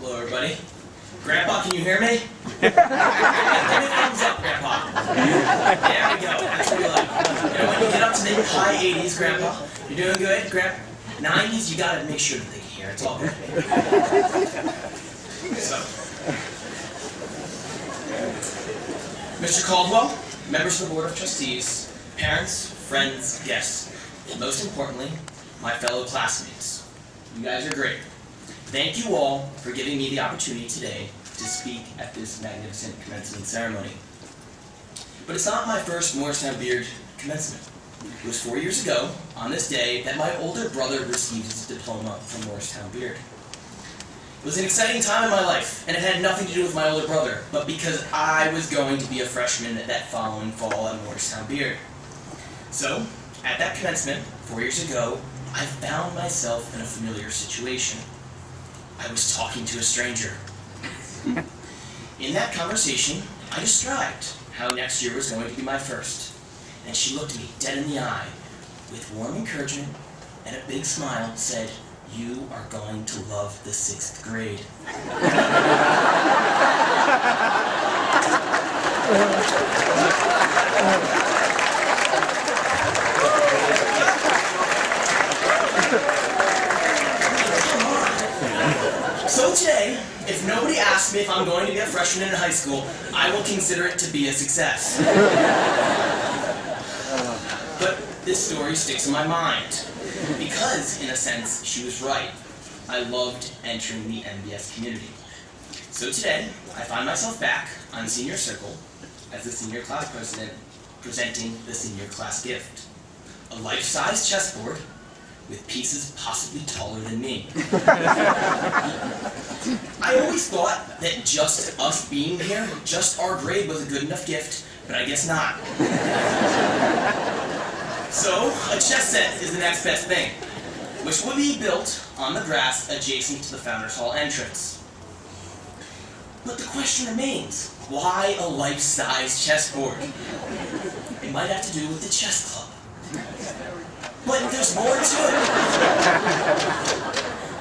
Hello, everybody. Grandpa, can you hear me? Give me a thumbs up, Grandpa. There we go. That's what we like. You know, when you get up to the high 80s, Grandpa, you're doing good. 90s, you gotta make sure that they can hear. It's all good. So, Mr. Caldwell, members of the Board of Trustees, parents, friends, guests, and most importantly, my fellow classmates. You guys are great. Thank you all for giving me the opportunity today to speak at this magnificent commencement ceremony. But it's not my first Morristown Beard commencement. It was 4 years ago, on this day, that my older brother received his diploma from Morristown Beard. It was an exciting time in my life, and it had nothing to do with my older brother, but because I was going to be a freshman that following fall at Morristown Beard. So, at that commencement, 4 years ago, I found myself in a familiar situation. I was talking to a stranger. In that conversation, I described how next year was going to be my first, and she looked me dead in the eye with warm encouragement and a big smile said, "You are going to love the 6th grade." So today, if nobody asks me if I'm going to be a freshman in high school, I will consider it to be a success. But this story sticks in my mind, because, in a sense, she was right. I loved entering the MBS community. So today, I find myself back on Senior Circle as the senior class president, presenting the senior class gift. A life-size chessboard with pieces possibly taller than me. I always thought that just us being here, just our grade was a good enough gift, but I guess not. So, a chess set is the next best thing, which will be built on the grass adjacent to the Founders Hall entrance. But the question remains, why a life-size chessboard? It might have to do with the chess club. But there's more to it.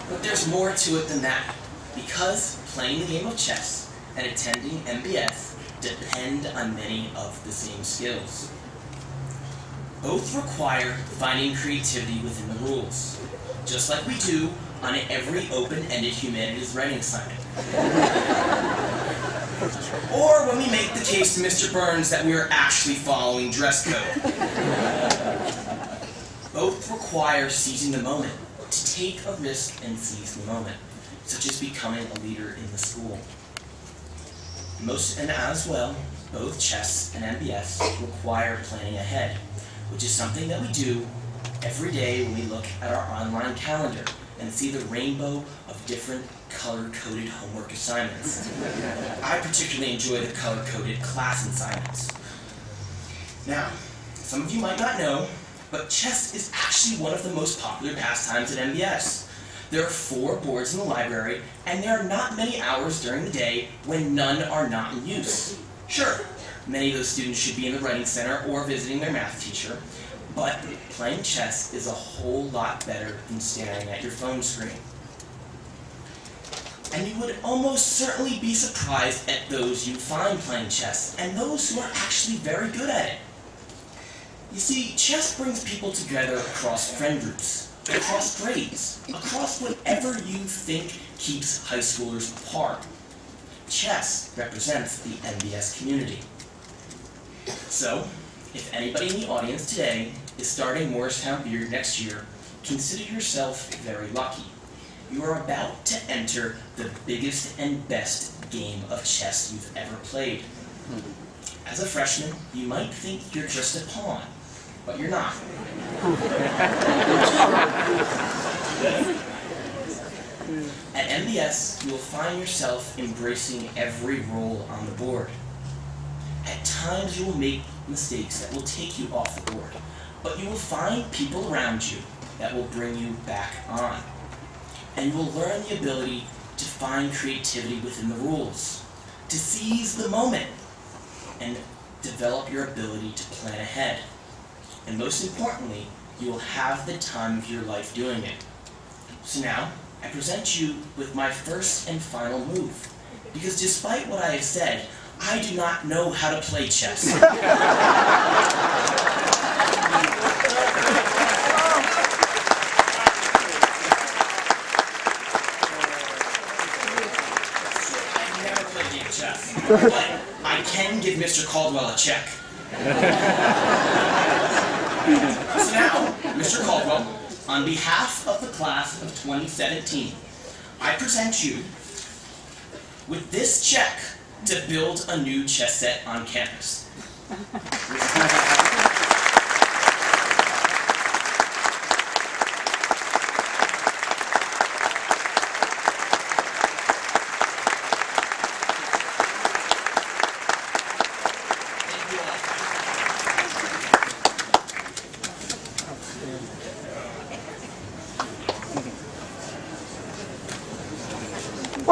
But there's more to it than that. Because playing the game of chess and attending MBS depend on many of the same skills. Both require finding creativity within the rules, just like we do on every open-ended humanities writing assignment. Or when we make the case to Mr. Burns that we are actually following dress code. Both require seizing the moment, to take a risk and seize the moment, such as becoming a leader in the school. And as well, both chess and MBS require planning ahead, which is something that we do every day when we look at our online calendar and see the rainbow of different color-coded homework assignments. I particularly enjoy the color-coded class assignments. Now, some of you might not know, but chess is actually one of the most popular pastimes at MBS. There are 4 boards in the library, and there are not many hours during the day when none are not in use. Sure, many of those students should be in the writing center or visiting their math teacher, but playing chess is a whole lot better than staring at your phone screen. And you would almost certainly be surprised at those you find playing chess, and those who are actually very good at it. You see, chess brings people together across friend groups, across grades, across whatever you think keeps high schoolers apart. Chess represents the MBS community. So, if anybody in the audience today is starting Morristown Beard next year, consider yourself very lucky. You are about to enter the biggest and best game of chess you've ever played. As a freshman, you might think you're just a pawn, but you're not. At MBS, you will find yourself embracing every role on the board. At times, you will make mistakes that will take you off the board, but you will find people around you that will bring you back on. And you will learn the ability to find creativity within the rules, to seize the moment, and develop your ability to plan ahead. And most importantly, you will have the time of your life doing it. So now, I present you with my first and final move. Because despite what I have said, I do not know how to play chess. I never played game chess, but I can give Mr. Caldwell a check. So now, Mr. Caldwell, on behalf of the class of 2017, I present you with this check to build a new chess set on campus.